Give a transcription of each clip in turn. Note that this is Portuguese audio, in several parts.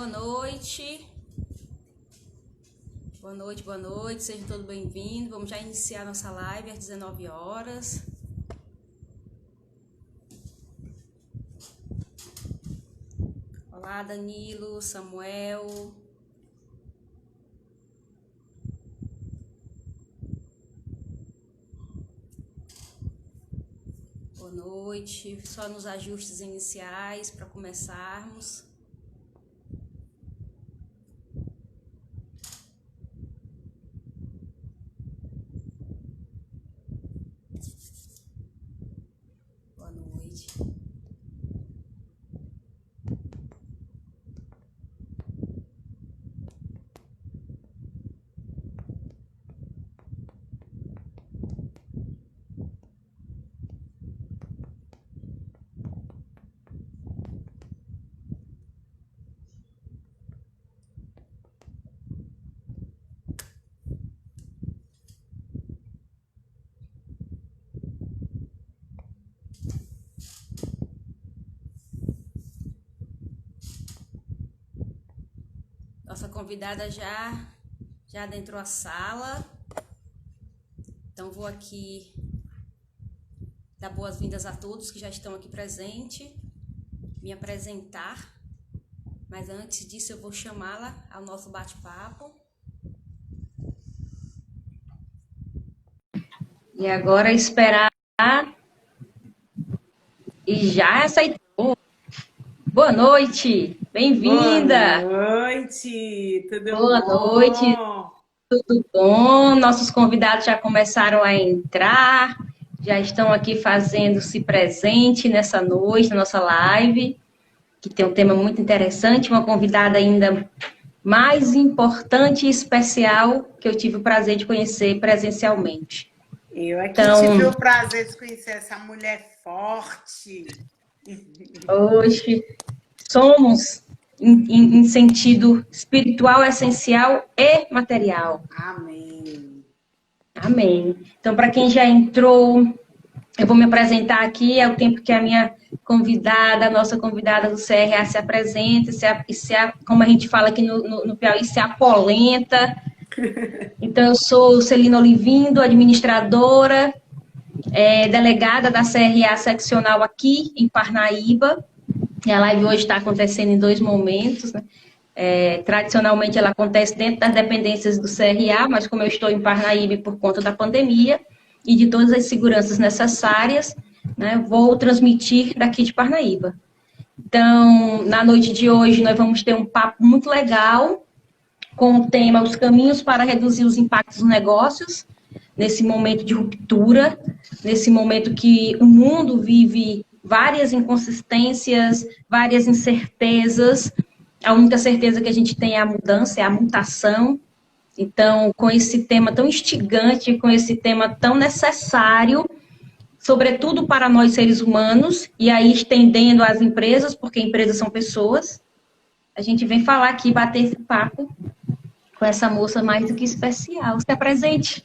Boa noite. Boa noite, boa noite. Sejam todos bem-vindos. Vamos já iniciar nossa live às 19 horas. Olá, Danilo, Samuel. Boa noite. Só nos ajustes iniciais para começarmos. Boa noite. Nossa convidada já adentrou a sala. Então vou aqui dar boas-vindas a todos que já estão aqui presentes, me apresentar. Mas antes disso eu vou chamá-la ao nosso bate-papo. E agora esperar e já aceitou. Boa noite, bem-vinda. Boa noite, tudo Boa bom? noite, tudo bom? Nossos convidados já começaram a entrar, já estão aqui fazendo-se presente nessa noite, na nossa live, que tem um tema muito interessante, uma convidada ainda mais importante e especial que eu tive o prazer de conhecer presencialmente. Eu aqui tive o prazer de conhecer essa mulher forte. Hoje somos em sentido espiritual, essencial e material. Amém. Amém. Então, para quem já entrou, eu vou me apresentar aqui, é o tempo que a minha convidada, a nossa convidada do CRA se apresenta, como a gente fala aqui no Piauí, se apolenta. Então, eu sou Celina Olivindo, administradora, delegada da CRA seccional aqui em Parnaíba. E a live hoje está acontecendo em 2 momentos, né? Tradicionalmente ela acontece dentro das dependências do CRA, mas como eu estou em Parnaíba por conta da pandemia e de todas as seguranças necessárias, né, vou transmitir daqui de Parnaíba. Então, na noite de hoje nós vamos ter um papo muito legal com o tema Os caminhos para reduzir os impactos dos negócios, nesse momento de ruptura, nesse momento que o mundo vive várias inconsistências, várias incertezas. A única certeza que a gente tem é a mudança, é a mutação. Então, com esse tema tão instigante, com esse tema tão necessário, sobretudo para nós seres humanos, e aí estendendo às empresas, porque empresas são pessoas, a gente vem falar aqui, bater esse papo com essa moça mais do que especial. Se apresente.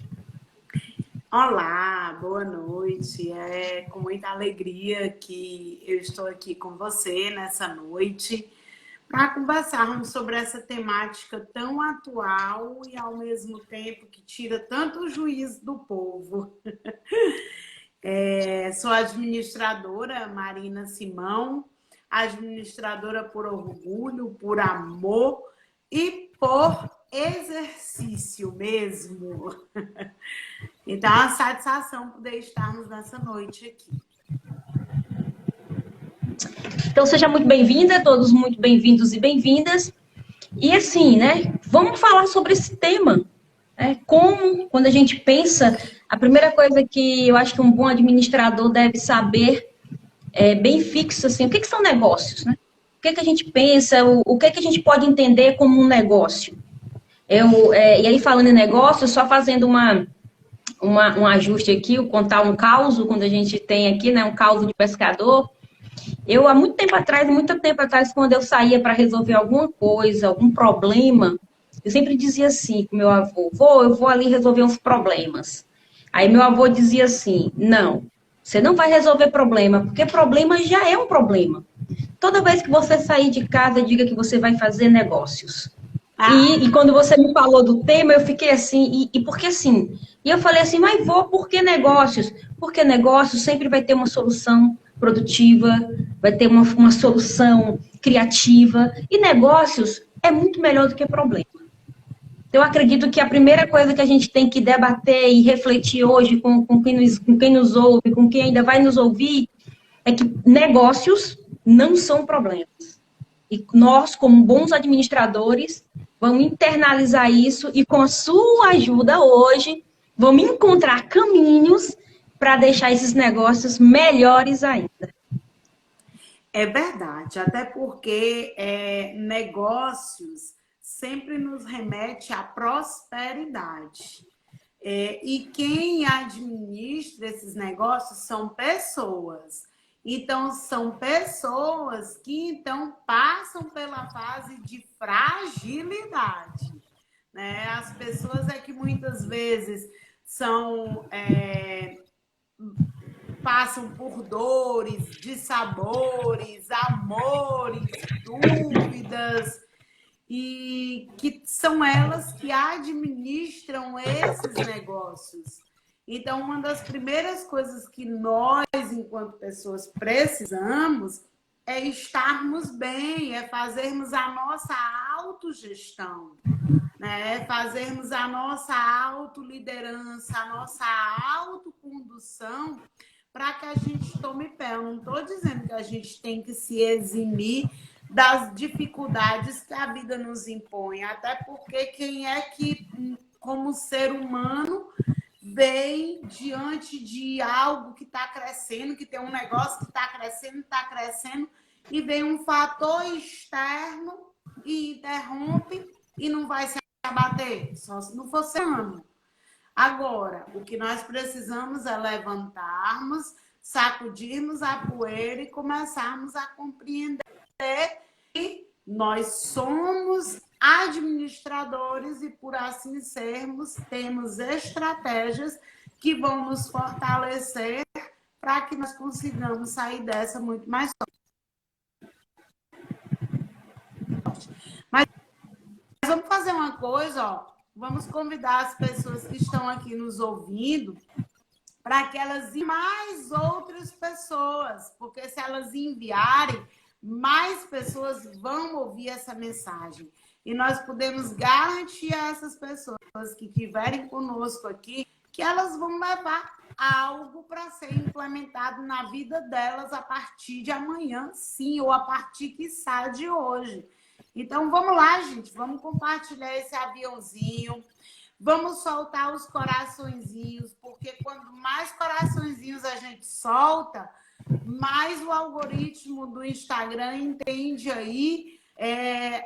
Olá, boa noite. É com muita alegria que eu estou aqui com você nessa noite para conversarmos sobre essa temática tão atual e ao mesmo tempo que tira tanto o juízo do povo. Sou administradora Marina Simão, administradora por orgulho, por amor e por exercício mesmo. Então, é uma satisfação poder estarmos nessa noite aqui. Então, seja muito bem-vinda, todos muito bem-vindos e bem-vindas. E assim, né, vamos falar sobre esse tema. Como, quando a gente pensa, a primeira coisa que eu acho que um bom administrador deve saber, bem fixo, assim, o que são negócios, né? O que a gente pensa, o que a gente pode entender como um negócio. E aí, falando em negócio, só fazendo um ajuste aqui, contar um caos, quando a gente tem aqui, né, um caos de pescador. Eu, há muito tempo atrás, quando eu saía para resolver alguma coisa, algum problema, eu sempre dizia assim com meu avô, eu vou ali resolver uns problemas. Aí meu avô dizia assim, não, você não vai resolver problema, porque problema já é um problema. Toda vez que você sair de casa, diga que você vai fazer negócios. Ah, E quando você me falou do tema, eu fiquei assim, e por que sim? E eu falei assim, mas vou, por que negócios? Porque negócios sempre vai ter uma solução produtiva, vai ter uma solução criativa, e negócios é muito melhor do que problema. Eu acredito que a primeira coisa que a gente tem que debater e refletir hoje com quem nos ouve, com quem ainda vai nos ouvir, é que negócios não são problemas. E nós, como bons administradores, vamos internalizar isso e, com a sua ajuda hoje, vamos encontrar caminhos para deixar esses negócios melhores ainda. é verdade, até porque negócios sempre nos remete à prosperidade. E quem administra esses negócios são pessoas. Então, são pessoas que então passam pela fase de fragilidade. Né? As pessoas que muitas vezes passam por dores, dissabores, amores, dúvidas, e que são elas que administram esses negócios. Então, uma das primeiras coisas que nós, enquanto pessoas, precisamos é estarmos bem, é fazermos a nossa autogestão, né? Fazermos a nossa autoliderança, a nossa autocondução, para que a gente tome pé. Eu não estou dizendo que a gente tem que se eximir das dificuldades que a vida nos impõe, até porque quem é que, como ser humano, vem diante de algo que está crescendo, que tem um negócio que está crescendo, e vem um fator externo e interrompe e não vai se abater, só se não fosse humano. Agora, o que nós precisamos é levantarmos, sacudirmos a poeira e começarmos a compreender que nós somos administradores e, por assim sermos, temos estratégias que vão nos fortalecer para que nós consigamos sair dessa muito mais forte. Mas vamos fazer uma coisa, ó. Vamos convidar as pessoas que estão aqui nos ouvindo para que elas enviem mais outras pessoas, porque se elas enviarem, mais pessoas vão ouvir essa mensagem. E nós podemos garantir a essas pessoas que estiverem conosco aqui que elas vão levar algo para ser implementado na vida delas a partir de amanhã, sim, ou a partir, quiçá, de hoje. Então, vamos lá, gente, vamos compartilhar esse aviãozinho, vamos soltar os coraçõezinhos, porque quanto mais coraçõezinhos a gente solta, mais o algoritmo do Instagram entende aí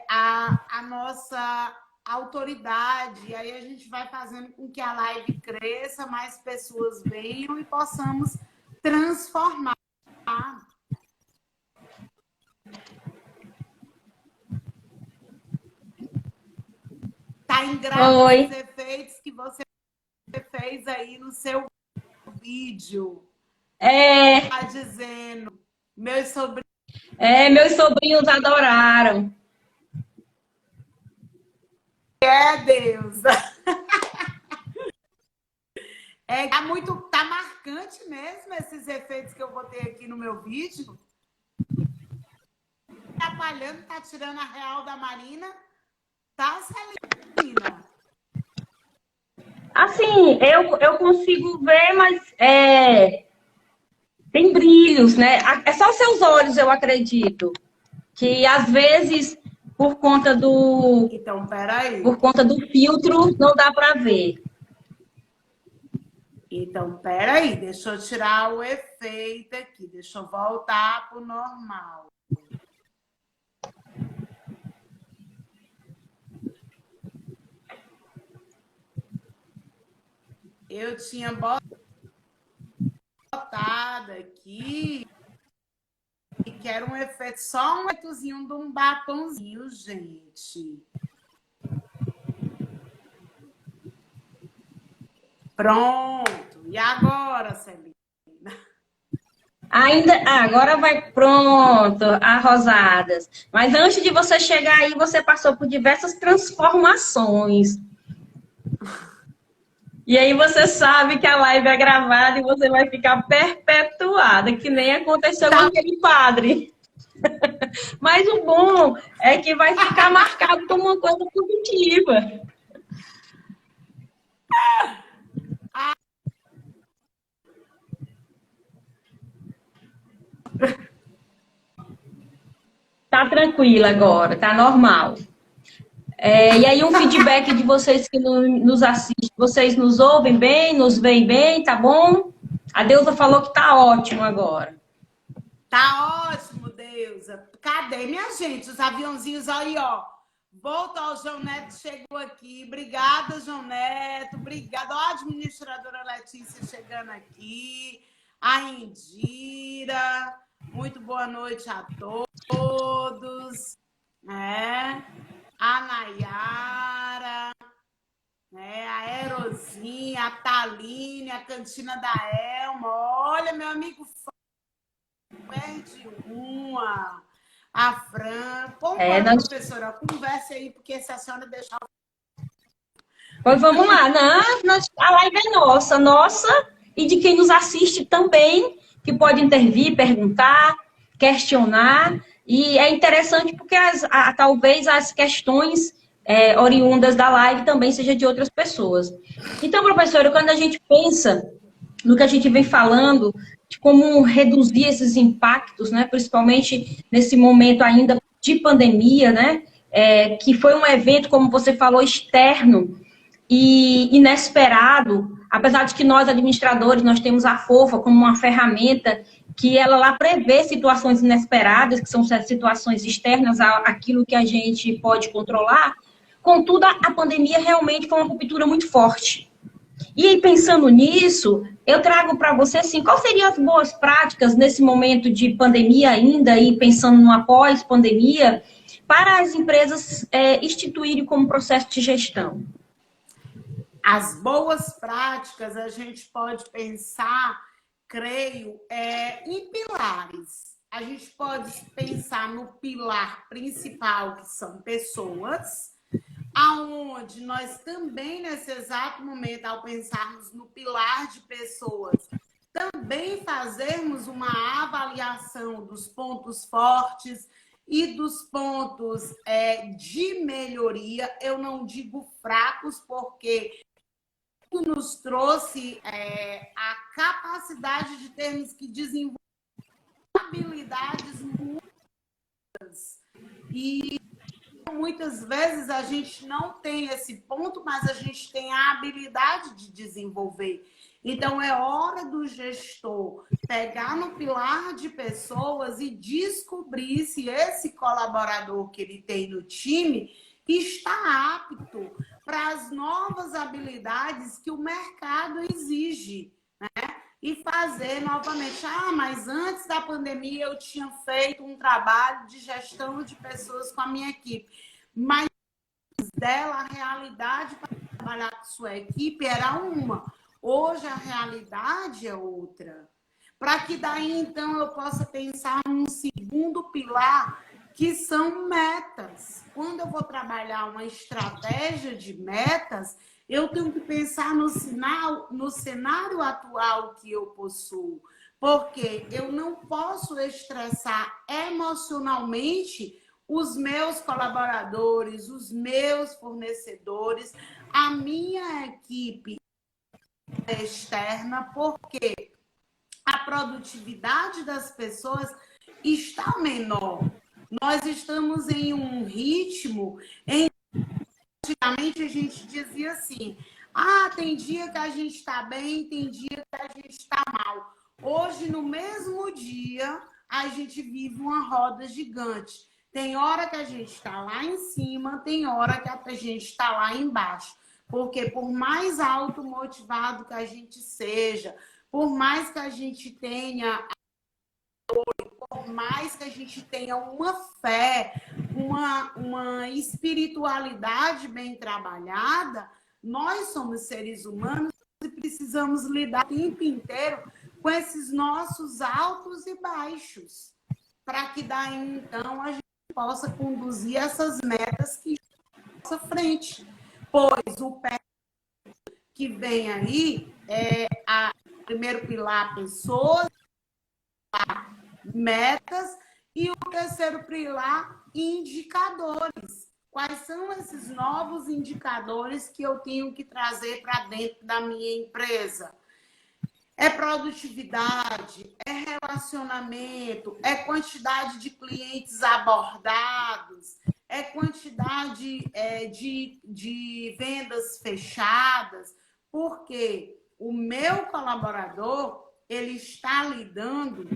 a nossa autoridade, e aí a gente vai fazendo com que a live cresça, mais pessoas venham e possamos transformar. Tá em graça os efeitos que você fez aí no seu vídeo. Tá dizendo, meus sobrinhos. Meus sobrinhos adoraram. Deus. Tá marcante mesmo esses efeitos que eu botei aqui no meu vídeo. Tá atrapalhando, tá tirando a real da Marina. Tá, Celina? Assim, eu consigo ver, mas tem brilhos, né? É só seus olhos, eu acredito. Que às vezes, por conta do. Então, peraí. Por conta do filtro, não dá para ver. Então, peraí, deixa eu tirar o efeito aqui. Deixa eu voltar pro normal. Eu tinha botado aqui que era um efeito, só um efeitozinho de um batonzinho, gente. Pronto. E agora, Celina? Ainda, agora vai pronto, arrosadas. Mas antes de você chegar aí, você passou por diversas transformações. E aí você sabe que a live é gravada e você vai ficar perpetuada, que nem aconteceu com aquele padre. Mas o bom é que vai ficar marcado como uma coisa positiva. Tá tranquila agora, tá normal. E aí um feedback de vocês que nos assistem, vocês nos ouvem bem, nos veem bem, tá bom? A Deusa falou que tá ótimo agora. Tá ótimo, Deusa. Cadê, minha gente? Os aviãozinhos aí, ó. Voltou, o João Neto chegou aqui. Obrigada, João Neto. Obrigada. Ó, a administradora Letícia chegando aqui. A Indira. Muito boa noite a todos. A Nayara. A Erozinha, a Taline, a Cantina da Elma. Olha, meu amigo, perde uma. A Fran. Como professora? Converse aí, porque se a senhora deixar... Pois vamos lá. A live é nossa, e de quem nos assiste também, que pode intervir, perguntar, questionar. E é interessante porque talvez as questões oriundas da live também sejam de outras pessoas. Então, professora, quando a gente pensa no que a gente vem falando, de como reduzir esses impactos, né, principalmente nesse momento ainda de pandemia, né, que foi um evento, como você falou, externo e inesperado, apesar de que nós, administradores, nós temos a FOFA como uma ferramenta que ela lá prevê situações inesperadas, que são situações externas àquilo que a gente pode controlar. Contudo, a pandemia realmente foi uma ruptura muito forte. E aí, pensando nisso, eu trago para você, assim, quais seriam as boas práticas nesse momento de pandemia ainda, e pensando no após-pandemia, para as empresas instituírem como processo de gestão? As boas práticas, a gente pode pensar, creio, em pilares. A gente pode pensar no pilar principal, que são pessoas, aonde nós também, nesse exato momento, ao pensarmos no pilar de pessoas, também fazermos uma avaliação dos pontos fortes e dos pontos de melhoria. Eu não digo fracos, porque nos trouxe a capacidade de termos que desenvolver habilidades muitas. E muitas vezes a gente não tem esse ponto, mas a gente tem a habilidade de desenvolver. Então, é hora do gestor pegar no pilar de pessoas e descobrir se esse colaborador que ele tem no time está apto para as novas habilidades que o mercado exige, né? E fazer novamente. Mas antes da pandemia eu tinha feito um trabalho de gestão de pessoas com a minha equipe. Mas dela, a realidade para trabalhar com sua equipe era uma. Hoje a realidade é outra. Para que daí, então, eu possa pensar num segundo pilar, que são metas. Quando eu vou trabalhar uma estratégia de metas, eu tenho que pensar no cenário atual que eu possuo. Porque eu não posso estressar emocionalmente os meus colaboradores, os meus fornecedores, a minha equipe externa, porque a produtividade das pessoas está menor. Nós estamos em um ritmo antigamente a gente dizia assim, tem dia que a gente está bem, tem dia que a gente está mal. Hoje, no mesmo dia, a gente vive uma roda gigante. Tem hora que a gente está lá em cima, tem hora que a gente está lá embaixo. Porque por mais automotivado que a gente seja, por mais que a gente tenha, por mais que a gente tenha uma fé, uma espiritualidade bem trabalhada, nós somos seres humanos e precisamos lidar o tempo inteiro com esses nossos altos e baixos, para que daí, então, a gente possa conduzir essas metas que estão à nossa frente. Pois o pé que vem aí é o primeiro pilar, pessoas, metas, e o terceiro pilar, indicadores. Quais são esses novos indicadores que eu tenho que trazer para dentro da minha empresa? É produtividade, é relacionamento, é quantidade de clientes abordados, é quantidade de vendas fechadas, porque o meu colaborador, ele está lidando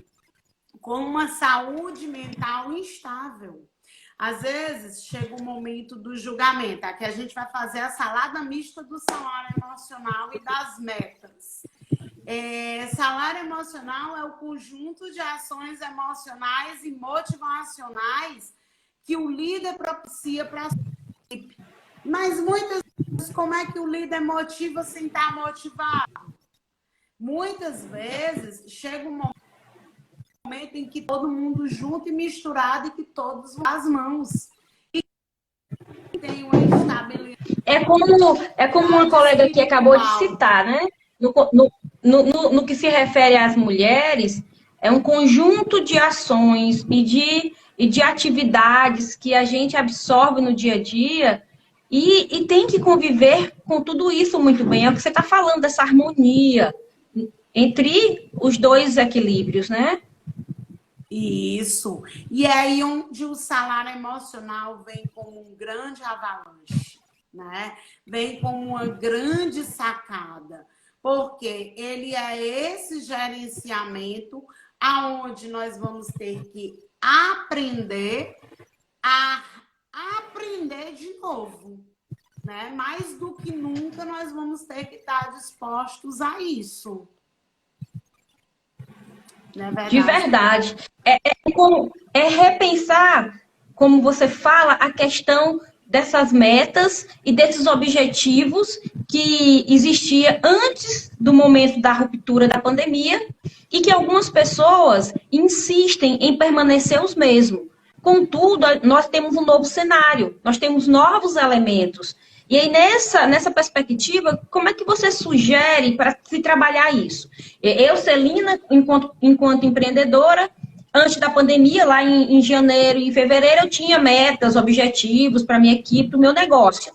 com uma saúde mental instável. Às vezes, chega o momento do julgamento, aqui a gente vai fazer a salada mista do salário emocional e das metas. Salário emocional é o conjunto de ações emocionais e motivacionais que o líder propicia para a sua equipe. Mas muitas vezes, como é que o líder motiva sem estar motivado? Muitas vezes, chega um momento em que todo mundo junto e misturado e que todos vão as mãos. E tem uma estabilidade. É como uma colega que acabou de citar, né? No que se refere às mulheres, é um conjunto de ações e de atividades que a gente absorve no dia a dia e tem que conviver com tudo isso muito bem. É o que você está falando, dessa harmonia entre os dois equilíbrios, né? Isso. E é aí onde o salário emocional vem como um grande avalanche, né? Vem como uma grande sacada, porque ele é esse gerenciamento aonde nós vamos ter que aprender a aprender de novo, né? Mais do que nunca nós vamos ter que estar dispostos a isso. Não é verdade? De verdade. É repensar, como você fala, a questão dessas metas e desses objetivos que existia antes do momento da ruptura da pandemia e que algumas pessoas insistem em permanecer os mesmos. Contudo, nós temos um novo cenário, nós temos novos elementos. E aí, nessa perspectiva, como é que você sugere para se trabalhar isso? Eu, Celina, enquanto empreendedora, antes da pandemia, lá em janeiro e fevereiro, eu tinha metas, objetivos para a minha equipe, para o meu negócio.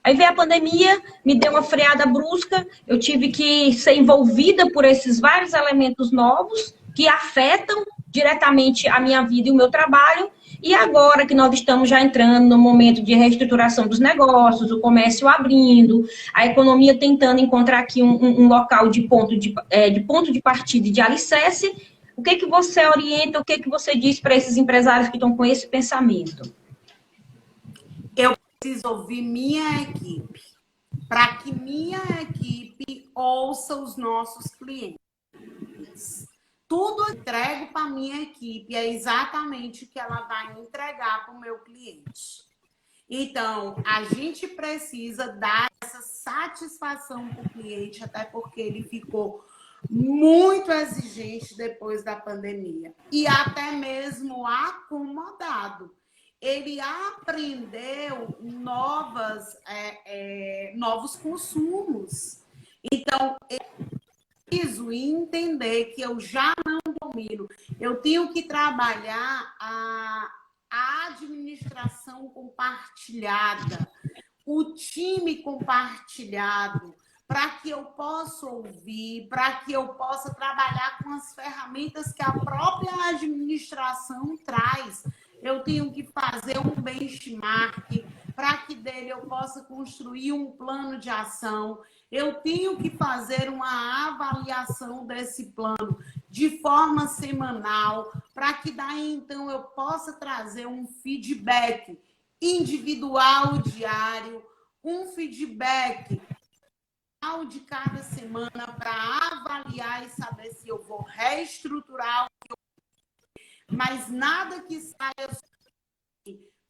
Aí veio a pandemia, me deu uma freada brusca, eu tive que ser envolvida por esses vários elementos novos que afetam diretamente a minha vida e o meu trabalho. E agora que nós estamos já entrando no momento de reestruturação dos negócios, o comércio abrindo, a economia tentando encontrar aqui um local de ponto de partida e de alicerce, o que você orienta, o que você diz para esses empresários que estão com esse pensamento? Eu preciso ouvir minha equipe, para que minha equipe ouça os nossos clientes. Tudo eu entrego para a minha equipe, é exatamente o que ela vai entregar para o meu cliente. Então, a gente precisa dar essa satisfação para o cliente, até porque ele ficou muito exigente depois da pandemia e até mesmo acomodado. Ele aprendeu novos consumos. Então, preciso entender que eu já não domino. Eu tenho que trabalhar a administração compartilhada, o time compartilhado, para que eu possa ouvir, para que eu possa trabalhar com as ferramentas que a própria administração traz. Eu tenho que fazer um benchmark para que dele eu possa construir um plano de ação. Eu tenho que fazer uma avaliação desse plano de forma semanal, para que daí então eu possa trazer um feedback individual diário, um feedback de cada semana para avaliar e saber se eu vou reestruturar, mas nada que saia,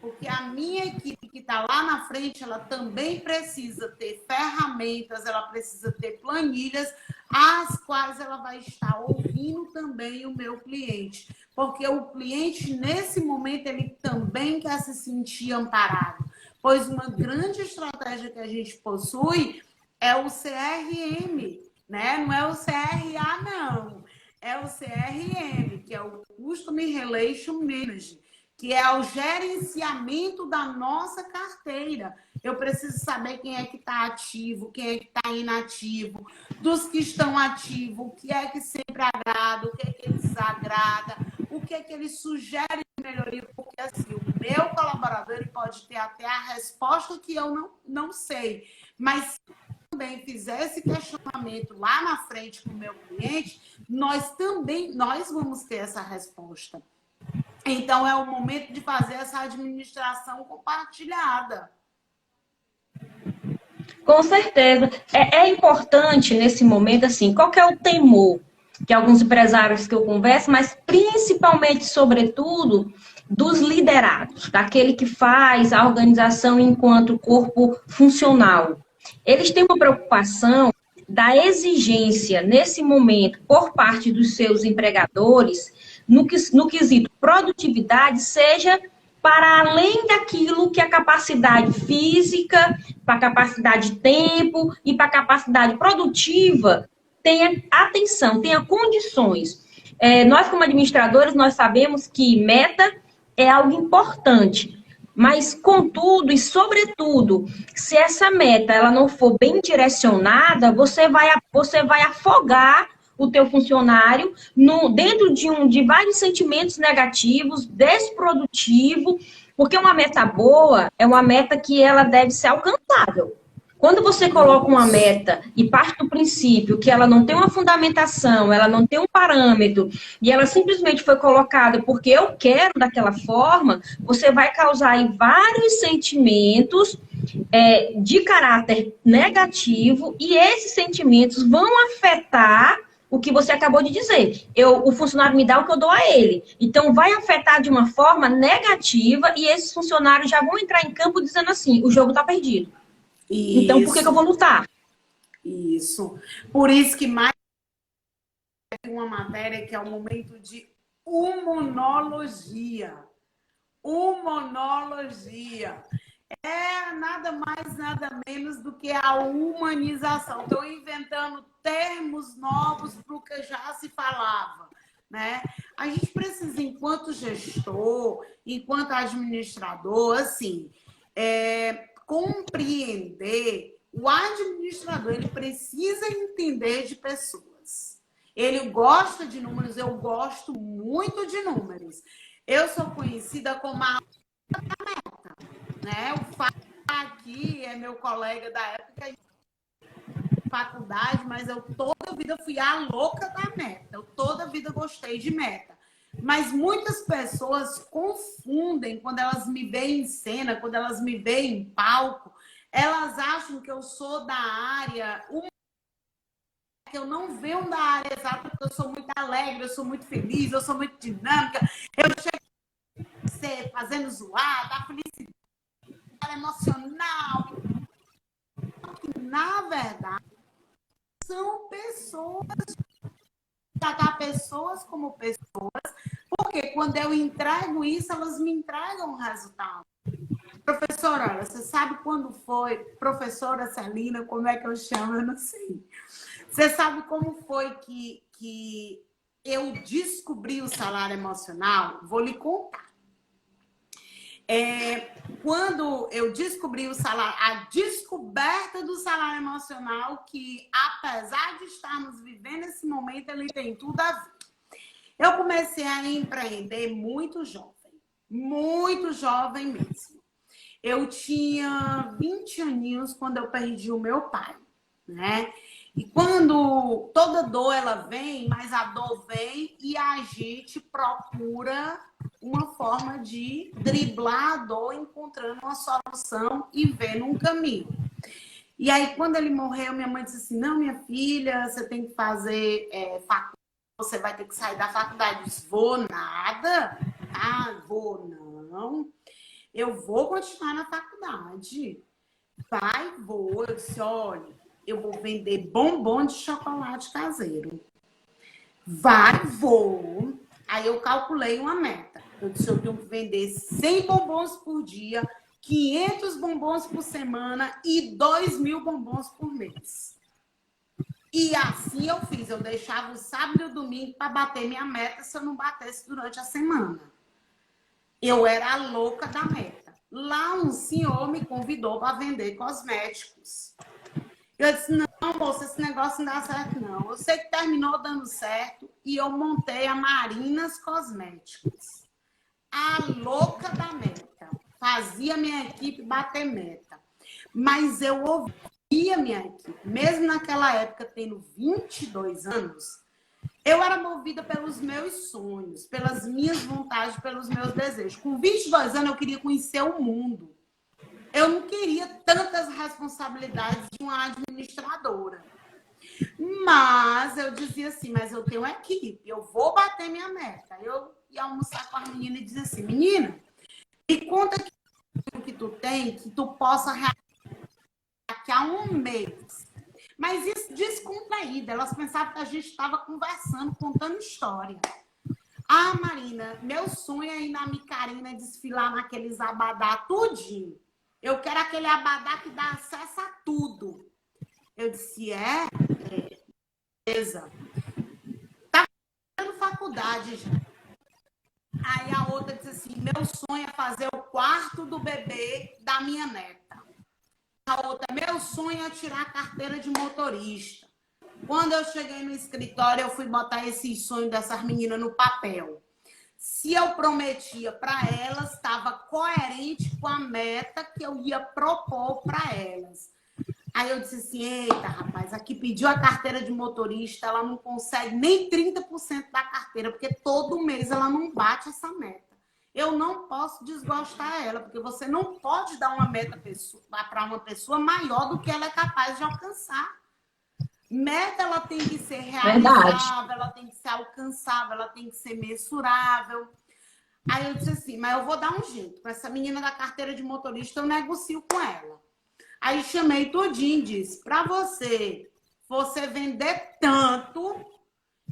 Porque a minha equipe que está lá na frente, ela também precisa ter ferramentas, ela precisa ter planilhas, as quais ela vai estar ouvindo também o meu cliente. Porque o cliente, nesse momento, ele também quer se sentir amparado. Pois uma grande estratégia que a gente possui é o CRM, né? Não é o CRA, não. É o CRM, que é o Customer Relation Manager, que é o gerenciamento da nossa carteira. Eu preciso saber quem é que está ativo, quem é que está inativo, dos que estão ativos, o que é que sempre agrada, o que é que ele desagrada, o que é que ele sugere de melhoria, porque assim, o meu colaborador ele pode ter até a resposta que eu não sei, mas se eu também fizer esse questionamento lá na frente com o meu cliente, nós vamos ter essa resposta. Então, é o momento de fazer essa administração compartilhada. Com certeza. É importante nesse momento, assim, qual que é o temor que alguns empresários que eu converso, mas principalmente, sobretudo, dos liderados, daquele que faz a organização enquanto corpo funcional. Eles têm uma preocupação da exigência, nesse momento, por parte dos seus empregadores, no quesito produtividade, seja para além daquilo que a capacidade física, para a capacidade de tempo e para a capacidade produtiva tenha atenção, tenha condições. Nós, como administradores, nós sabemos que meta é algo importante, mas, contudo e sobretudo, se essa meta ela não for bem direcionada, você vai afogar o teu funcionário dentro de vários sentimentos negativos, desprodutivo, porque uma meta boa é uma meta que ela deve ser alcançável. Quando você coloca uma meta e parte do princípio que ela não tem uma fundamentação, ela não tem um parâmetro, e ela simplesmente foi colocada porque eu quero daquela forma, você vai causar aí vários sentimentos de caráter negativo, e esses sentimentos vão afetar o que você acabou de dizer. O funcionário me dá o que eu dou a ele. Então, vai afetar de uma forma negativa, e esses funcionários já vão entrar em campo dizendo assim, o jogo está perdido. Isso. Então, por que eu vou lutar? Isso. Por isso que mais uma matéria que é o momento de humanologia. Humanologia. É nada mais, nada menos do que a humanização. Estou inventando termos novos para o que já se falava, né? A gente precisa, enquanto gestor, enquanto administrador, assim, compreender. O administrador, ele precisa entender de pessoas. Ele gosta de números, eu gosto muito de números. Eu sou conhecida como a meta, né? O Fábio aqui é meu colega da época de faculdade, mas eu toda a vida fui a louca da meta. Eu toda a vida gostei de meta. Mas muitas pessoas confundem quando elas me veem em cena, quando elas me veem em palco, elas acham que eu sou da área, que eu não venho da área exata, porque eu sou muito alegre, eu sou muito feliz, eu sou muito dinâmica, eu chego a ser fazendo zoada, a felicidade emocional. Na verdade, são pessoas, tratar pessoas como pessoas, porque quando eu entrego isso, elas me entregam o resultado. Professora, olha, você sabe quando foi? Professora Celina, como é que eu chamo? Eu não sei. Você sabe como foi que eu descobri o salário emocional? Vou lhe contar. Quando eu descobri o salário, a descoberta do salário emocional, que apesar de estarmos vivendo esse momento, ele tem tudo a ver. Eu comecei a empreender muito jovem mesmo. Eu tinha 20 aninhos quando eu perdi o meu pai, né? E quando toda dor ela vem, mas a dor vem e a gente procura uma forma de driblar a dor, encontrando uma solução e vendo um caminho. E aí, quando ele morreu, minha mãe disse assim, não, minha filha, você tem que fazer faculdade, você vai ter que sair da faculdade. Eu disse, vou nada? Ah, vou não. eu vou continuar na faculdade. Vou. Eu disse, olha, eu vou vender bombom de chocolate caseiro. Vou. Aí eu calculei uma meta. Eu disse, eu tenho que vender 100 bombons por dia, 500 bombons por semana e 2.000 bombons por mês. E assim eu fiz. Eu deixava o sábado e o domingo para bater minha meta se eu não batesse durante a semana. Eu era a louca da meta. Lá um senhor me convidou para vender cosméticos. Eu disse, não, moça, esse negócio não dá certo, não. Eu sei que terminou dando certo e eu montei a Marinas Cosméticos. A louca da meta. Fazia minha equipe bater meta. Mas eu ouvia minha equipe. Mesmo naquela época, tendo 22 anos, eu era movida pelos meus sonhos, pelas minhas vontades, pelos meus desejos. Com 22 anos, eu queria conhecer o mundo. Eu não queria tantas responsabilidades de uma administradora. Mas eu dizia assim, mas eu tenho equipe, eu vou bater minha meta. Eu ia almoçar com a menina e dizia assim, menina, me conta que tu tem, que tu possa realizar daqui a um mês. Mas isso descontraída, elas pensavam que a gente estava conversando, contando história. Ah, Marina, meu sonho é ir na Micarina desfilar naqueles abadá tudinho. Eu quero aquele abadá que dá acesso a tudo. Eu disse, beleza. Tá fazendo faculdade já. Aí a outra disse assim, meu sonho é fazer o quarto do bebê da minha neta. A outra, meu sonho é tirar a carteira de motorista. Quando eu cheguei no escritório, eu fui botar esse sonho dessas meninas no papel. Se eu prometia para elas, estava coerente com a meta que eu ia propor para elas. Aí eu disse assim, eita, rapaz, aqui pediu a carteira de motorista, ela não consegue nem 30% da carteira, porque todo mês ela não bate essa meta. Eu não posso desgostar ela, porque você não pode dar uma meta para uma pessoa maior do que ela é capaz de alcançar. Meta, ela tem que ser realizável, ela tem que ser alcançável, ela tem que ser mensurável. Aí eu disse assim, mas eu vou dar um jeito. Para essa menina da carteira de motorista, eu negocio com ela. Aí chamei tudinho e disse, para você vender tanto,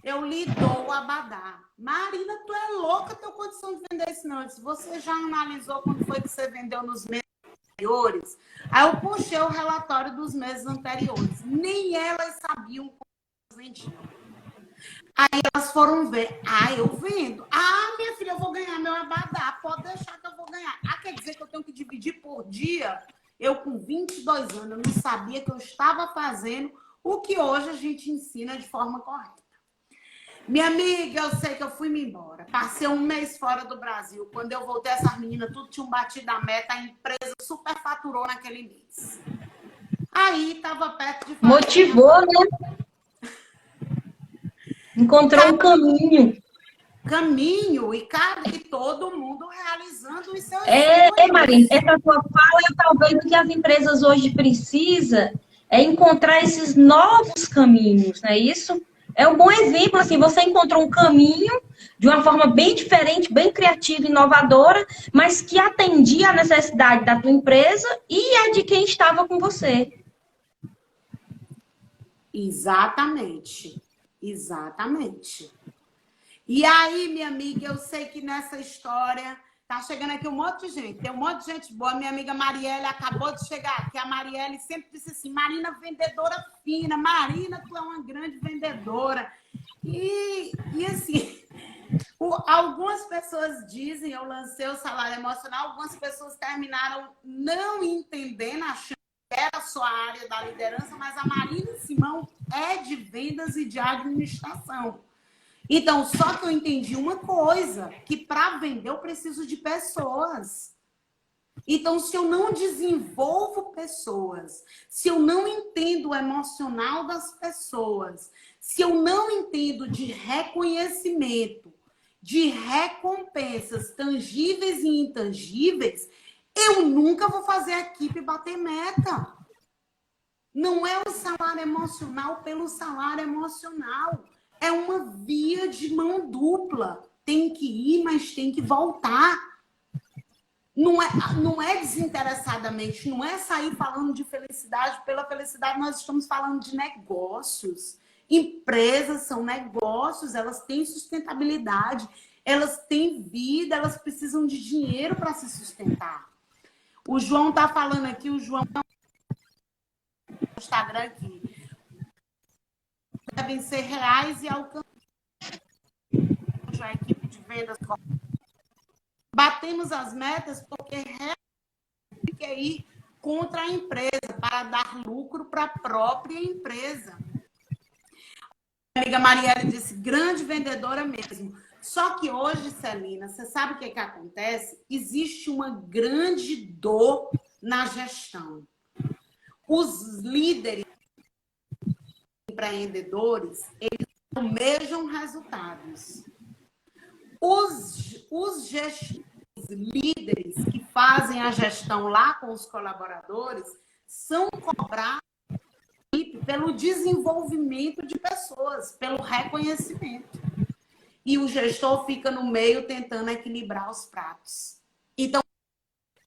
eu lhe dou o abadá. Marina, tu é louca, tu tem condição de vender isso não. Eu disse, você já analisou quando foi que você vendeu nos meses anteriores? Aí eu puxei o relatório dos meses anteriores. Nem elas sabiam como vendiam. Aí elas foram ver. Eu vendo. Minha filha, eu vou ganhar meu abadá. Pode deixar que eu vou ganhar. Quer dizer que eu tenho que dividir por dia? Eu, com 22 anos, eu não sabia que eu estava fazendo o que hoje a gente ensina de forma correta. Minha amiga, eu sei que eu fui-me embora. Passei um mês fora do Brasil. Quando eu voltei, essas meninas tudo tinham batido a meta. A empresa superfaturou naquele mês. Aí, estava perto de... Motivou, né? Encontrou um caminho. E todo mundo realizando os seus Marina, essa tua fala é talvez o que as empresas hoje precisam é encontrar esses novos caminhos, não é isso? É um bom exemplo, assim, você encontrou um caminho de uma forma bem diferente, bem criativa, inovadora, mas que atendia à necessidade da tua empresa e a de quem estava com você. Exatamente. E aí, minha amiga, eu sei que nessa história tá chegando aqui um monte de gente. Tem um monte de gente boa. Minha amiga Marielle acabou de chegar aqui. A Marielle sempre disse assim, Marina, vendedora fina. Marina, tu é uma grande vendedora. E assim, algumas pessoas dizem, eu lancei o salário emocional, algumas pessoas terminaram não entendendo, achando que era só a área da liderança, mas a Marina Simão é de vendas e de administração. Então, só que eu entendi uma coisa, que para vender eu preciso de pessoas. Então, se eu não desenvolvo pessoas, se eu não entendo o emocional das pessoas, se eu não entendo de reconhecimento, de recompensas tangíveis e intangíveis, eu nunca vou fazer a equipe bater meta. Não é o salário emocional pelo salário emocional. É uma via de mão dupla. Tem que ir, mas tem que voltar. não é desinteressadamente, não é sair falando de felicidade pela felicidade, nós estamos falando de negócios. Empresas são negócios, elas têm sustentabilidade, elas têm vida, elas precisam de dinheiro para se sustentar. O João está falando aqui, o João no Instagram aqui, devem ser reais e alcançar a equipe de vendas. Batemos as metas porque realmente quer ir contra a empresa, para dar lucro para a própria empresa. A amiga Marielle disse, grande vendedora mesmo. Só que hoje, Celina, você sabe o que acontece? Existe uma grande dor na gestão. Os líderes empreendedores, eles almejam resultados. Os gestores, líderes que fazem a gestão lá com os colaboradores são cobrados pelo desenvolvimento de pessoas, pelo reconhecimento. E o gestor fica no meio tentando equilibrar os pratos. Então,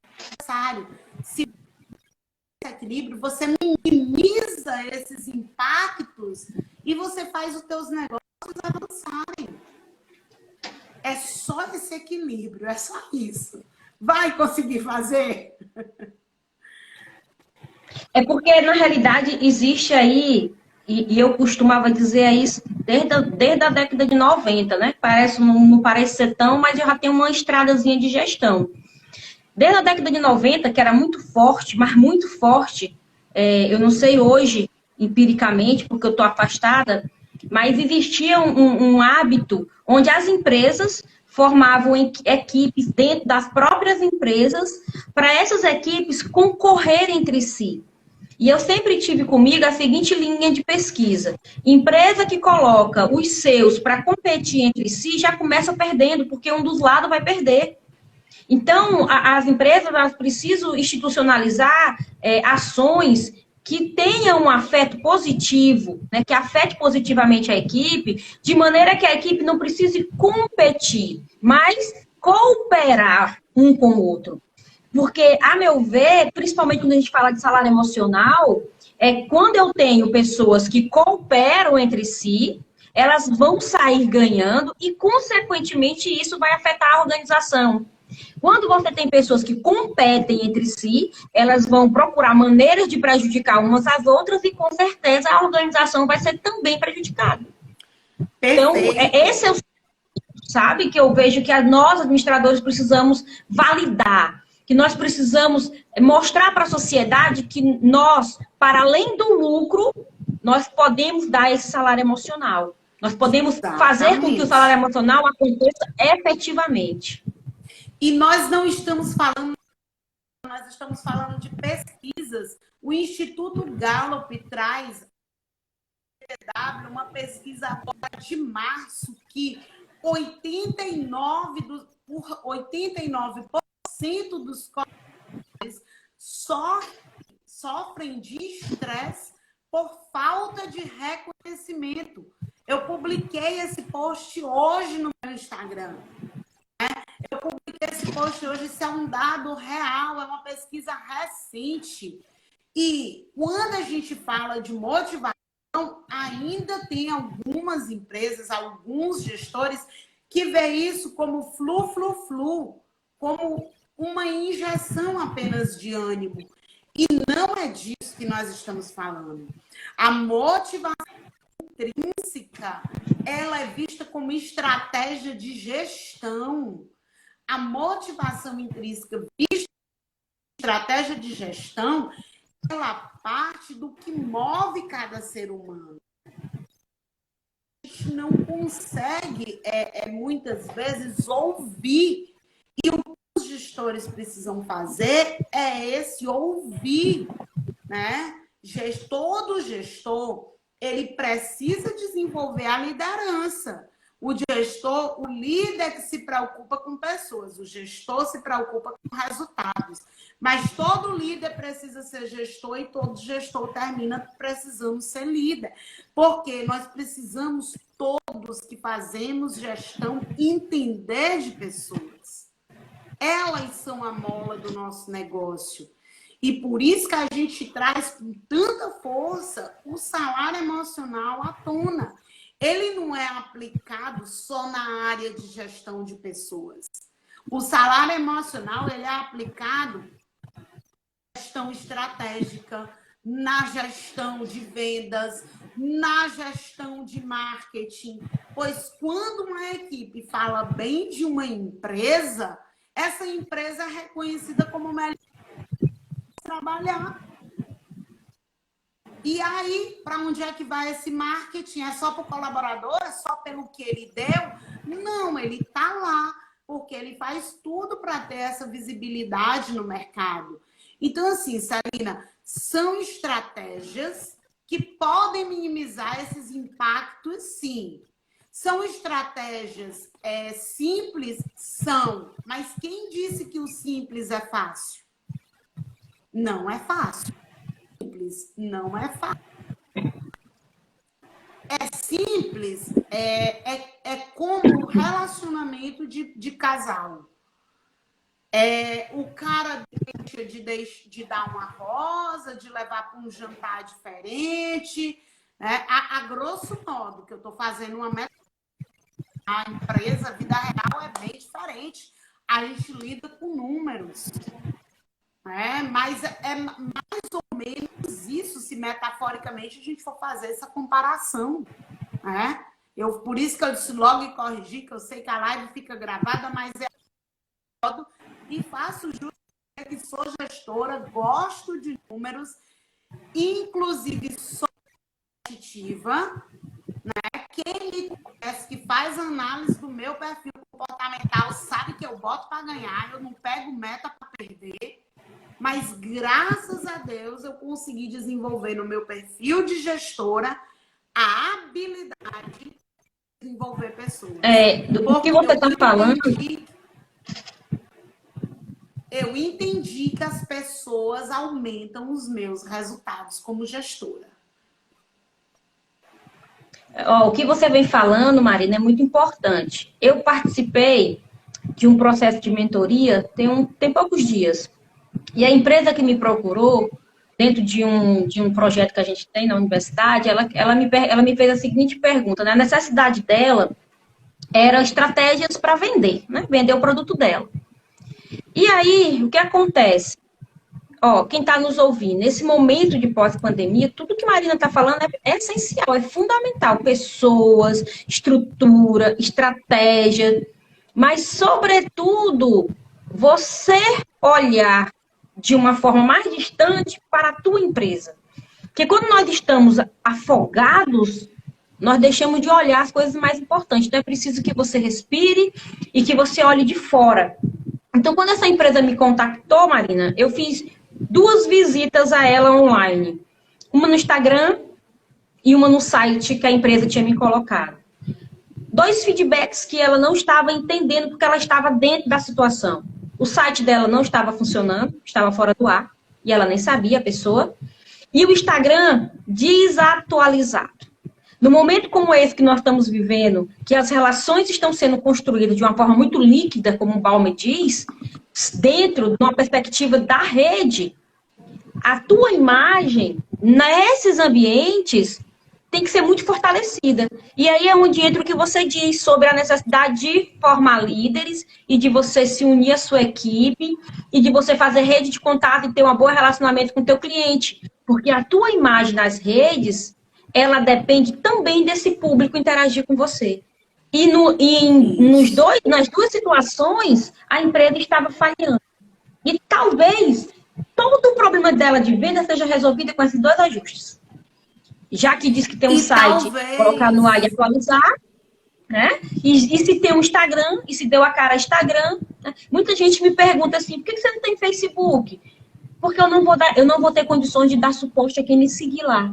é necessário. Se esse equilíbrio, você minimiza esses impactos e você faz os teus negócios avançarem. É só esse equilíbrio, é só isso. Vai conseguir fazer? É porque, na realidade, existe aí, e eu costumava dizer isso desde a década de 90, né? Não parece ser tão, mas eu já tenho uma estradazinha de gestão. Desde a década de 90, que era muito forte, mas muito forte, eu não sei hoje, empiricamente, porque eu estou afastada, mas existia um hábito onde as empresas formavam equipes dentro das próprias empresas para essas equipes concorrerem entre si. E eu sempre tive comigo a seguinte linha de pesquisa. Empresa que coloca os seus para competir entre si já começa perdendo, porque um dos lados vai perder. Então, as empresas elas precisam institucionalizar ações que tenham um afeto positivo, né, que afete positivamente a equipe, de maneira que a equipe não precise competir, mas cooperar um com o outro. Porque, a meu ver, principalmente quando a gente fala de salário emocional, quando eu tenho pessoas que cooperam entre si, elas vão sair ganhando e, consequentemente, isso vai afetar a organização. Quando você tem pessoas que competem entre si, elas vão procurar maneiras de prejudicar umas às outras e, com certeza, a organização vai ser também prejudicada. Então, esse é o sabe que eu vejo que nós, administradores, precisamos validar, que nós precisamos mostrar para a sociedade que nós, para além do lucro, nós podemos dar esse salário emocional. Nós podemos fazer com que o salário emocional aconteça efetivamente. E nós não estamos falando, nós estamos falando de pesquisas. O Instituto Gallup traz uma pesquisa agora de março que 89% dos colaboradores sofrem de estresse por falta de reconhecimento. Eu publiquei esse post hoje no meu Instagram. Eu publiquei esse post hoje, isso é um dado real, é uma pesquisa recente. E quando a gente fala de motivação, ainda tem algumas empresas, alguns gestores que vê isso como flu, como uma injeção apenas de ânimo. E não é disso que nós estamos falando. A motivação intrínseca, ela é vista como estratégia de gestão. A motivação intrínseca vista como estratégia de gestão, ela parte do que move cada ser humano. A gente não consegue, muitas vezes, ouvir. E o que os gestores precisam fazer é esse ouvir, né? Todo gestor, ele precisa desenvolver a liderança. O gestor, o líder que se preocupa com pessoas, o gestor se preocupa com resultados. Mas todo líder precisa ser gestor e todo gestor termina precisando ser líder. Porque nós precisamos todos que fazemos gestão entender de pessoas. Elas são a mola do nosso negócio. E por isso que a gente traz com tanta força o salário emocional à tona. Ele não é aplicado só na área de gestão de pessoas. O salário emocional ele é aplicado na gestão estratégica, na gestão de vendas, na gestão de marketing. Pois quando uma equipe fala bem de uma empresa, essa empresa é reconhecida como melhor trabalhar. E aí, para onde é que vai esse marketing? É só para o colaborador? É só pelo que ele deu? Não, ele está lá, porque ele faz tudo para ter essa visibilidade no mercado. Então, assim, Celina, são estratégias que podem minimizar esses impactos, sim. São estratégias simples? São. Mas quem disse que o simples é fácil? Não é fácil. Simples não é fácil. É simples, como o relacionamento de casal. O cara deixa de dar uma rosa, de levar para um jantar diferente. Né? A grosso modo, que eu estou fazendo uma meta. A empresa, a vida real é bem diferente. A gente lida com números. Mas é mais ou menos isso, se metaforicamente a gente for fazer essa comparação. Por isso que eu disse logo e corrigi, que eu sei que a live fica gravada, mas e faço justo que sou gestora, gosto de números, inclusive sou competitiva. Quem me conhece, que faz análise do meu perfil comportamental, sabe que eu boto para ganhar, eu não pego meta para perder. Mas, graças a Deus, eu consegui desenvolver no meu perfil de gestora a habilidade de desenvolver pessoas. Do que você está falando... Eu entendi que as pessoas aumentam os meus resultados como gestora. O que você vem falando, Marina, é muito importante. Eu participei de um processo de mentoria tem poucos dias. E a empresa que me procurou, dentro de um projeto que a gente tem na universidade, ela me fez a seguinte pergunta, né? A necessidade dela era estratégias para vender, né? Vender o produto dela. E aí, o que acontece? Quem está nos ouvindo, nesse momento de pós-pandemia, tudo que a Marina está falando é essencial, é fundamental. Pessoas, estrutura, estratégia, mas, sobretudo, você olhar de uma forma mais distante para a tua empresa. Porque quando nós estamos afogados, nós deixamos de olhar as coisas mais importantes. Então, é preciso que você respire e que você olhe de fora. Então, quando essa empresa me contactou, Marina, eu fiz 2 visitas a ela online. Uma no Instagram e uma no site que a empresa tinha me colocado. 2 feedbacks que ela não estava entendendo porque ela estava dentro da situação. O site dela não estava funcionando, estava fora do ar, e ela nem sabia, a pessoa. E o Instagram desatualizado. No momento como esse que nós estamos vivendo, que as relações estão sendo construídas de uma forma muito líquida, como o Balmer diz, dentro de uma perspectiva da rede, a tua imagem, nesses ambientes, tem que ser muito fortalecida. E aí é onde entra o que você diz sobre a necessidade de formar líderes e de você se unir à sua equipe e de você fazer rede de contato e ter um bom relacionamento com o teu cliente. Porque a tua imagem nas redes, ela depende também desse público interagir com você. E nas 2 situações, a empresa estava falhando. E talvez todo o problema dela de venda seja resolvido com esses 2 ajustes. Já que diz que tem um site, colocar no ar e atualizar, né? E se tem um Instagram, e se deu a cara Instagram, né? Muita gente me pergunta assim, por que você não tem Facebook? Porque eu não vou ter condições de dar suporte a quem me seguir lá.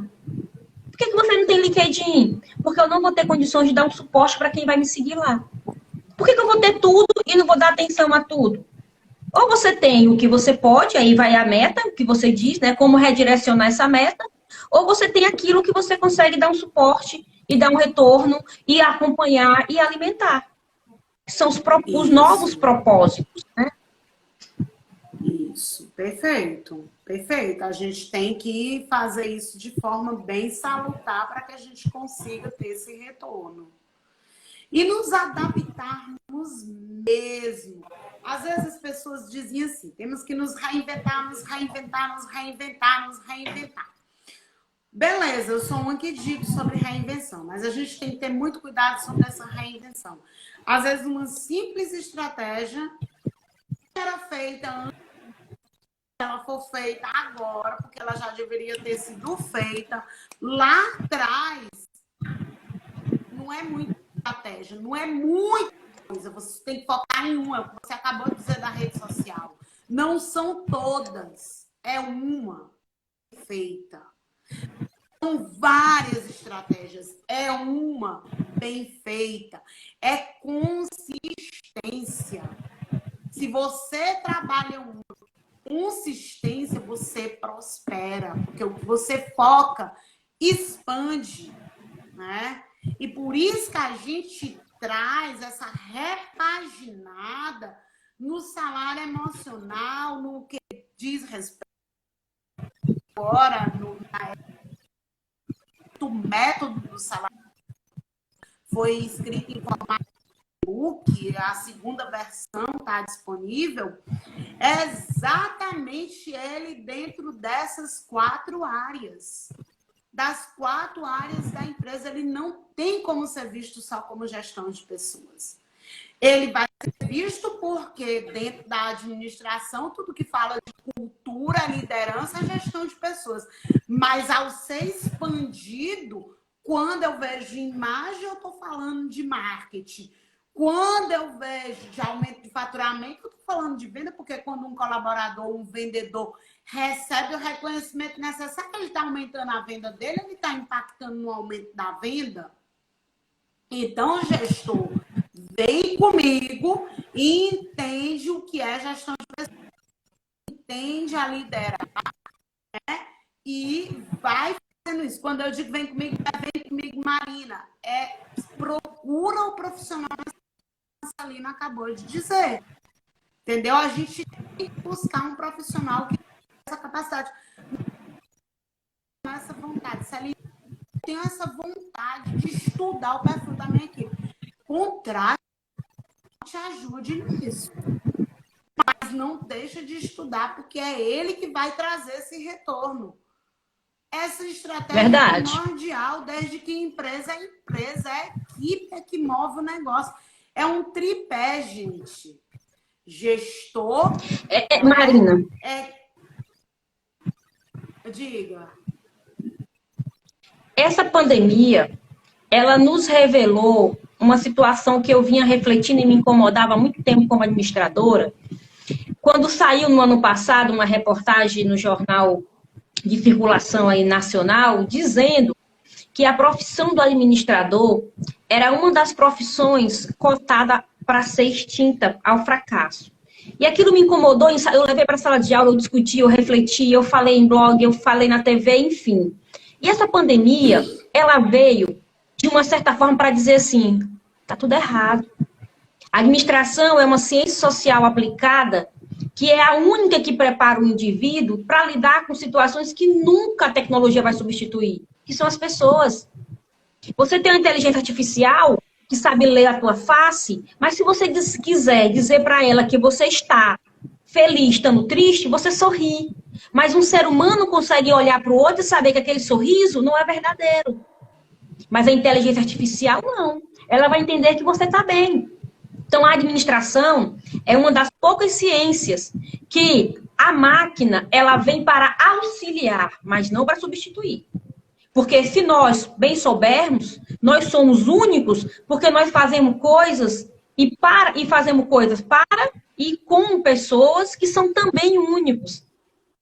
Por que você não tem LinkedIn? Porque eu não vou ter condições de dar um suporte para quem vai me seguir lá. Por que eu vou ter tudo e não vou dar atenção a tudo? Ou você tem o que você pode, aí vai a meta, o que você diz, né? Como redirecionar essa meta. Ou você tem aquilo que você consegue dar um suporte e dar um retorno e acompanhar e alimentar. São os novos propósitos, né? Perfeito, perfeito. A gente tem que fazer isso de forma bem salutar para que a gente consiga ter esse retorno. E nos adaptarmos mesmo. Às vezes as pessoas diziam assim, temos que nos reinventar, nos reinventar, nos reinventar, nos reinventar. Beleza, eu sou uma que digo sobre reinvenção, mas a gente tem que ter muito cuidado sobre essa reinvenção. Às vezes uma simples estratégia era feita antes, ela for feita agora, porque ela já deveria ter sido feita lá atrás. Não é muita estratégia, não é muita coisa. Você tem que focar em uma, como você acabou de dizer da rede social. Não são todas, é uma feita. São várias estratégias, é uma bem feita. É consistência. Se você trabalha uma consistência, você prospera, porque o que você foca expande, né? E por isso que a gente traz essa repaginada no salário emocional, no que diz respeito agora, o método do salário foi escrito em formato e-book, a segunda versão está disponível, é exatamente ele dentro dessas 4 áreas. Das 4 áreas da empresa, ele não tem como ser visto só como gestão de pessoas. Ele vai ser visto porque dentro da administração, tudo que fala de cultura, liderança, é gestão de pessoas. Mas ao ser expandido, quando eu vejo imagem, eu estou falando de marketing. Quando eu vejo de aumento de faturamento, eu estou falando de venda, porque quando um colaborador, um vendedor recebe o reconhecimento necessário, ele está aumentando a venda dele, ele está impactando no aumento da venda. Então, gestor, vem comigo e entende o que é gestão de pessoas, entende a liderar, né? E vai fazendo isso. Quando eu digo vem comigo, Marina, procura o profissional que a Salina acabou de dizer. Entendeu? A gente tem que buscar um profissional que tem essa capacidade. Essa vontade. Salina, eu tenho essa vontade de estudar o perfil da minha equipe. Contrate, te ajude nisso. Mas não deixa de estudar, porque é ele que vai trazer esse retorno. Essa estratégia é primordial, desde que empresa é empresa, é equipe que move o negócio. É um tripé, gente. Gestor... Marina. Diga. Essa pandemia, ela nos revelou uma situação que eu vinha refletindo e me incomodava há muito tempo como administradora. Quando saiu no ano passado uma reportagem no jornal de circulação aí nacional, dizendo que a profissão do administrador era uma das profissões cotada para ser extinta ao fracasso. E aquilo me incomodou, eu levei para a sala de aula, eu discuti, eu refleti, eu falei em blog, eu falei na TV, enfim. E essa pandemia, ela veio, de uma certa forma, para dizer assim, tá tudo errado. A administração é uma ciência social aplicada que é a única que prepara o indivíduo para lidar com situações que nunca a tecnologia vai substituir, que são as pessoas. Você tem uma inteligência artificial que sabe ler a tua face, mas se você quiser dizer para ela que você está feliz, estando triste, você sorri. Mas um ser humano consegue olhar para o outro e saber que aquele sorriso não é verdadeiro. Mas a inteligência artificial, não. Ela vai entender que você está bem. Então, a administração é uma das poucas ciências que a máquina, ela vem para auxiliar, mas não para substituir. Porque se nós bem soubermos, nós somos únicos porque nós fazemos coisas e fazemos coisas para e com pessoas que são também únicos.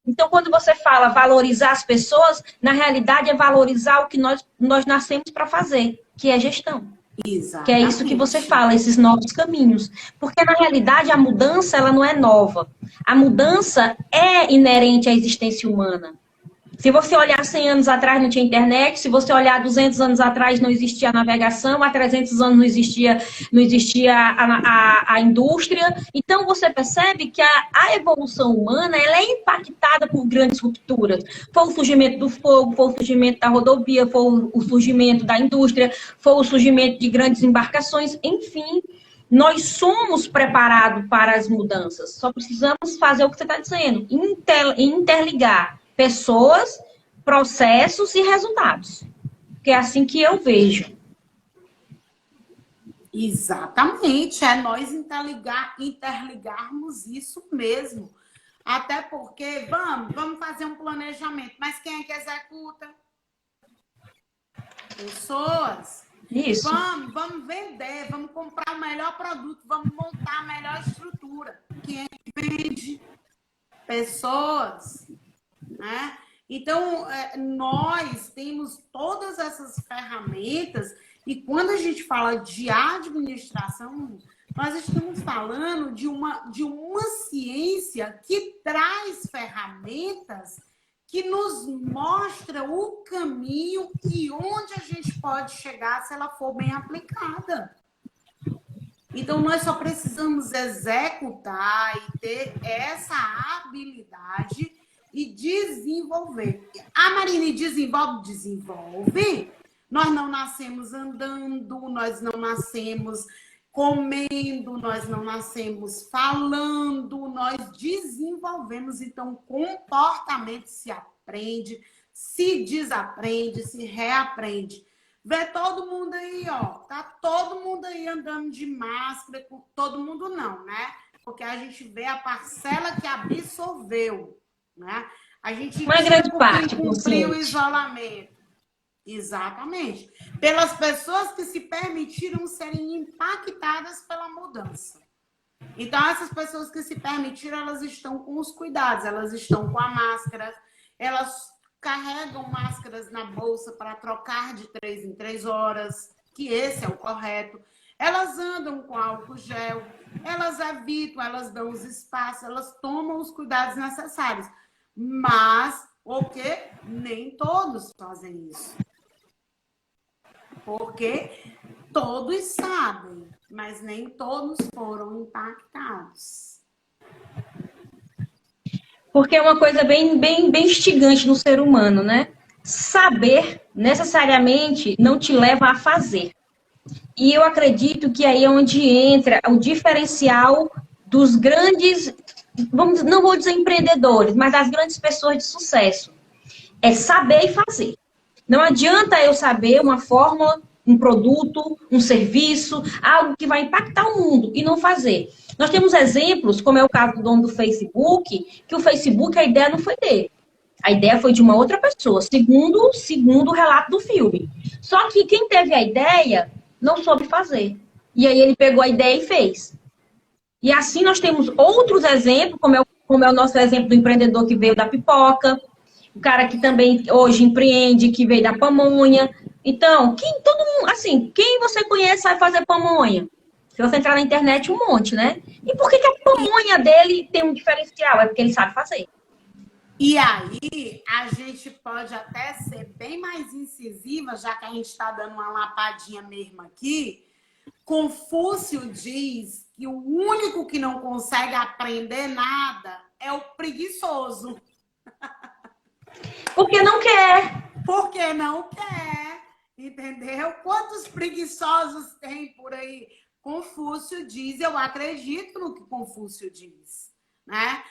Então, quando você fala valorizar as pessoas, na realidade é valorizar o que nós nascemos para fazer, que é gestão. Exatamente. Que é isso que você fala, esses novos caminhos. Porque, na realidade, a mudança ela não é nova. A mudança é inerente à existência humana. Se você olhar 100 anos atrás não tinha internet, se você olhar 200 anos atrás não existia navegação, há 300 anos não existia a indústria. Então, você percebe que a evolução humana ela é impactada por grandes rupturas. Foi o surgimento do fogo, foi o surgimento da rodovia, foi o surgimento da indústria, foi o surgimento de grandes embarcações, enfim. Nós somos preparados para as mudanças, só precisamos fazer o que você está dizendo, interligar pessoas, processos e resultados. Que é assim que eu vejo. Exatamente, é nós interligarmos isso mesmo. Até porque, vamos fazer um planejamento, mas quem é que executa? Pessoas. Isso. Vamos vender, vamos comprar o melhor produto, vamos montar a melhor estrutura. Quem é que vende? Pessoas. Né? Então, nós temos todas essas ferramentas e quando a gente fala de administração, nós estamos falando de uma ciência que traz ferramentas que nos mostra o caminho e onde a gente pode chegar se ela for bem aplicada. Então, nós só precisamos executar e ter essa habilidade e desenvolver. A Marine desenvolve. Nós não nascemos andando, nós não nascemos comendo, nós não nascemos falando, nós desenvolvemos. Então, comportamento se aprende, se desaprende, se reaprende. Vê todo mundo aí, ó. Tá todo mundo aí andando de máscara. Todo mundo não, né? Porque a gente vê a parcela que absorveu, né? A gente uma grande parte cumpriu o isolamento. Exatamente. Pelas pessoas que se permitiram serem impactadas pela mudança. Então, essas pessoas que se permitiram, elas estão com os cuidados, elas estão com a máscara, elas carregam máscaras na bolsa para trocar de 3 em 3 horas, que esse é o correto. Elas andam com álcool gel, elas evitam, elas dão os espaços, elas tomam os cuidados necessários. Mas, o quê? Nem todos fazem isso. Porque todos sabem, mas nem todos foram impactados. Porque é uma coisa bem instigante no ser humano, né? Saber necessariamente não te leva a fazer. E eu acredito que aí é onde entra o diferencial dos grandes, não vou dizer empreendedores, mas das grandes pessoas de sucesso. É saber e fazer. Não adianta eu saber uma fórmula, um produto, um serviço, algo que vai impactar o mundo e não fazer. Nós temos exemplos, como é o caso do dono do Facebook, que o Facebook, a ideia não foi dele. A ideia foi de uma outra pessoa, segundo o relato do filme. Só que quem teve a ideia não soube fazer. E aí ele pegou a ideia e fez. E assim nós temos outros exemplos, como é o nosso exemplo do empreendedor que veio da pipoca, o cara que também hoje empreende, que veio da pamonha. Então, todo mundo, assim, quem você conhece sabe fazer pamonha? Se você entrar na internet, um monte, né? E por que a pamonha dele tem um diferencial? É porque ele sabe fazer. E aí, a gente pode até ser bem mais incisiva, já que a gente está dando uma lapadinha mesmo aqui. Confúcio diz que o único que não consegue aprender nada é o preguiçoso. Porque não quer. Porque não quer, entendeu? Quantos preguiçosos tem por aí? Confúcio diz, eu acredito no que Confúcio diz, né?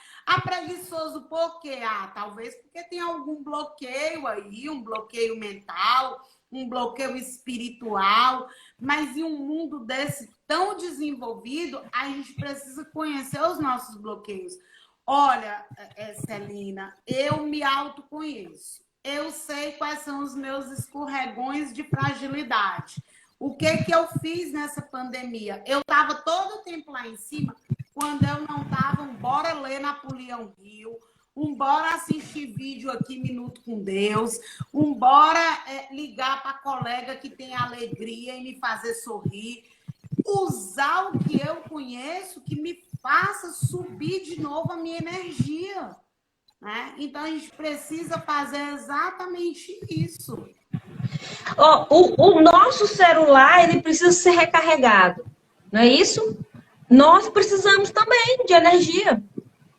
Preguiçoso por quê? Talvez porque tem algum bloqueio aí, um bloqueio mental, um bloqueio espiritual, mas em um mundo desse tão desenvolvido, a gente precisa conhecer os nossos bloqueios. Olha, Celina, eu me autoconheço. Eu sei quais são os meus escorregões de fragilidade. O que eu fiz nessa pandemia? Eu estava todo o tempo lá em cima, quando eu não estava, bora ler Napoleão Hill, bora assistir vídeo aqui, Minuto com Deus, bora ligar para a colega que tem alegria e me fazer sorrir. Usar o que eu conheço, que me faça subir de novo a minha energia. né? Então, a gente precisa fazer exatamente isso. O nosso celular, ele precisa ser recarregado, não é isso? Nós precisamos também de energia,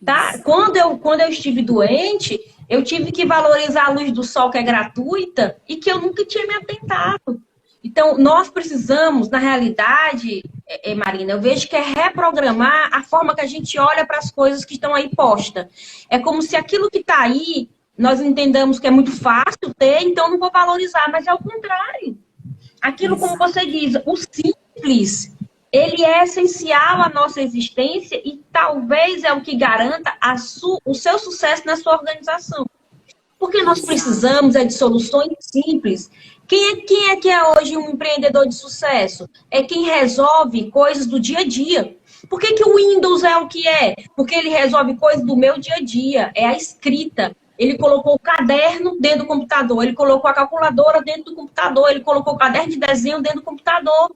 tá? Isso. Quando eu estive doente, eu tive que valorizar a luz do sol, que é gratuita, e que eu nunca tinha me atentado. Então, nós precisamos, na realidade, Marina, eu vejo que é reprogramar a forma que a gente olha para as coisas que estão aí postas. É como se aquilo que está aí, nós entendamos que é muito fácil ter, então não vou valorizar, mas é o contrário. Aquilo, como Exato. você diz, o simples, ele é essencial à nossa existência e talvez é o que garanta o seu sucesso na sua organização. Porque nós Exato. precisamos de soluções simples. Quem é que é hoje um empreendedor de sucesso? É quem resolve coisas do dia a dia. Por que o Windows é o que é? Porque ele resolve coisas do meu dia a dia. É a escrita. Ele colocou o caderno dentro do computador, ele colocou a calculadora dentro do computador, ele colocou o caderno de desenho dentro do computador.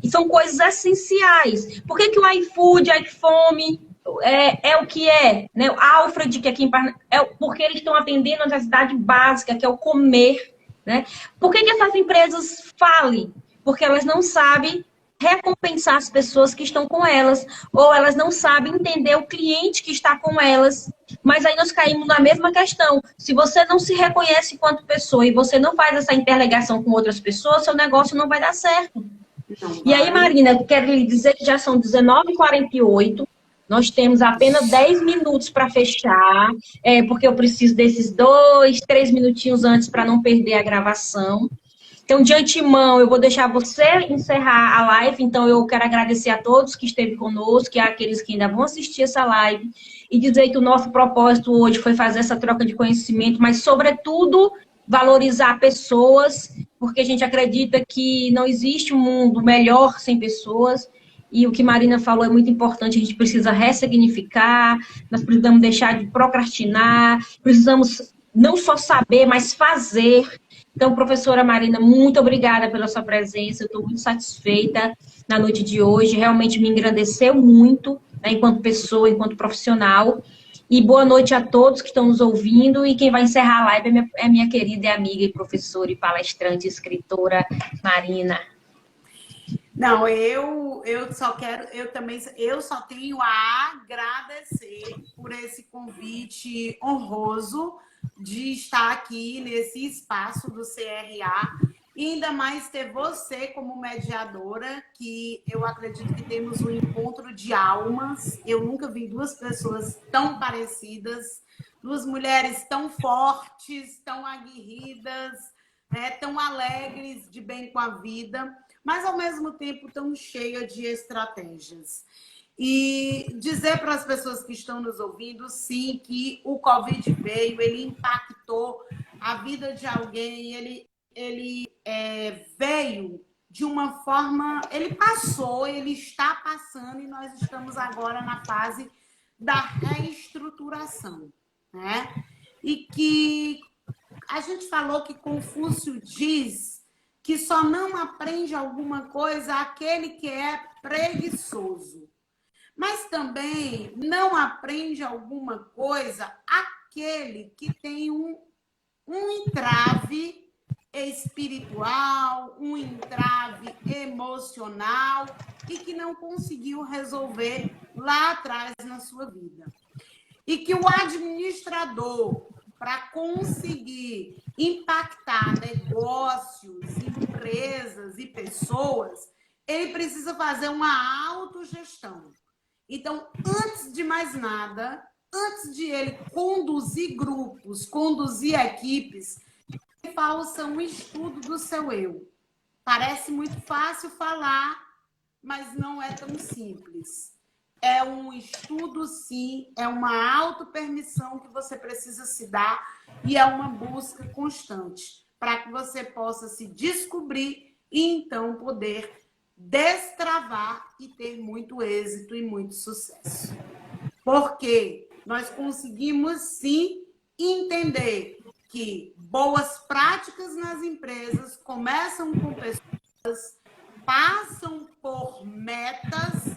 E são coisas essenciais. Por que o iFood, iFome é o que é? Né? O Alfred, que aqui em Parnaíba, porque eles estão atendendo a necessidade básica, que é o comer. Né? Por que essas empresas falem? Porque elas não sabem recompensar as pessoas que estão com elas, ou elas não sabem entender o cliente que está com elas. Mas aí nós caímos na mesma questão. Se você não se reconhece enquanto pessoa e você não faz essa interligação com outras pessoas, seu negócio não vai dar certo. Não E aí, vai. Marina, eu quero lhe dizer que já são 19h48. Nós temos apenas 10 minutos para fechar, porque eu preciso desses 2, 3 minutinhos antes para não perder a gravação. Então, de antemão, eu vou deixar você encerrar a live. Então, eu quero agradecer a todos que esteve conosco, e àqueles que ainda vão assistir essa live, e dizer que o nosso propósito hoje foi fazer essa troca de conhecimento, mas, sobretudo, valorizar pessoas, porque a gente acredita que não existe um mundo melhor sem pessoas. E o que Marina falou é muito importante, a gente precisa ressignificar, nós precisamos deixar de procrastinar, precisamos não só saber, mas fazer. Então, professora Marina, muito obrigada pela sua presença, eu estou muito satisfeita na noite de hoje, realmente me engrandeceu muito, né, enquanto pessoa, enquanto profissional. E boa noite a todos que estão nos ouvindo, e quem vai encerrar a live é minha querida e amiga e professora e palestrante, escritora Marina. Não, eu só quero, eu só tenho a agradecer por esse convite honroso de estar aqui nesse espaço do CRA, e ainda mais ter você como mediadora, que eu acredito que temos um encontro de almas. Eu nunca vi duas pessoas tão parecidas, duas mulheres tão fortes, tão aguerridas, né, tão alegres de bem com a vida, mas ao mesmo tempo tão cheia de estratégias. E dizer para as pessoas que estão nos ouvindo, sim, que o Covid veio, ele impactou a vida de alguém, ele veio de uma forma, ele passou, ele está passando, e nós estamos agora na fase da reestruturação, né? E que a gente falou que Confúcio diz que só não aprende alguma coisa aquele que é preguiçoso. Mas também não aprende alguma coisa aquele que tem um entrave espiritual, um entrave emocional e que não conseguiu resolver lá atrás na sua vida. E que o administrador, para conseguir impactar negócios, empresas e pessoas, ele precisa fazer uma autogestão. Então, antes de mais nada, antes de ele conduzir grupos, conduzir equipes, ele faça um estudo do seu eu. Parece muito fácil falar, mas não é tão simples. É um estudo, sim, é uma autopermissão que você precisa se dar, e é uma busca constante para que você possa se descobrir e então poder destravar e ter muito êxito e muito sucesso. Porque nós conseguimos, sim, entender que boas práticas nas empresas começam com pessoas, passam por metas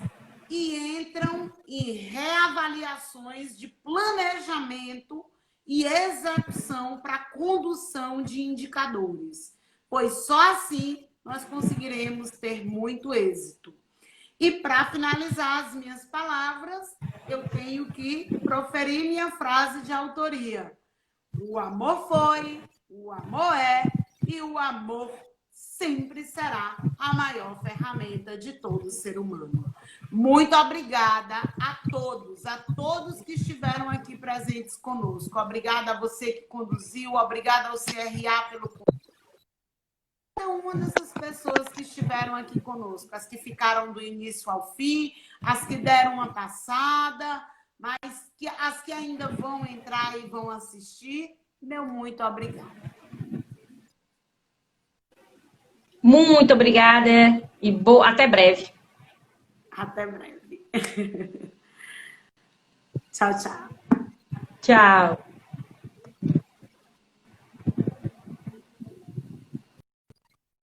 e entram em reavaliações de planejamento e execução para a condução de indicadores, pois só assim nós conseguiremos ter muito êxito. E para finalizar as minhas palavras, eu tenho que proferir minha frase de autoria. O amor foi, o amor é e o amor sempre será a maior ferramenta de todo ser humano. Muito obrigada a todos que estiveram aqui presentes conosco. Obrigada a você que conduziu, obrigada ao CRA pelo cada uma dessas pessoas que estiveram aqui conosco, as que ficaram do início ao fim, as que deram uma passada, mas as que ainda vão entrar e vão assistir, meu muito obrigada. Muito obrigada e até breve. Até breve. Tchau, tchau. Tchau.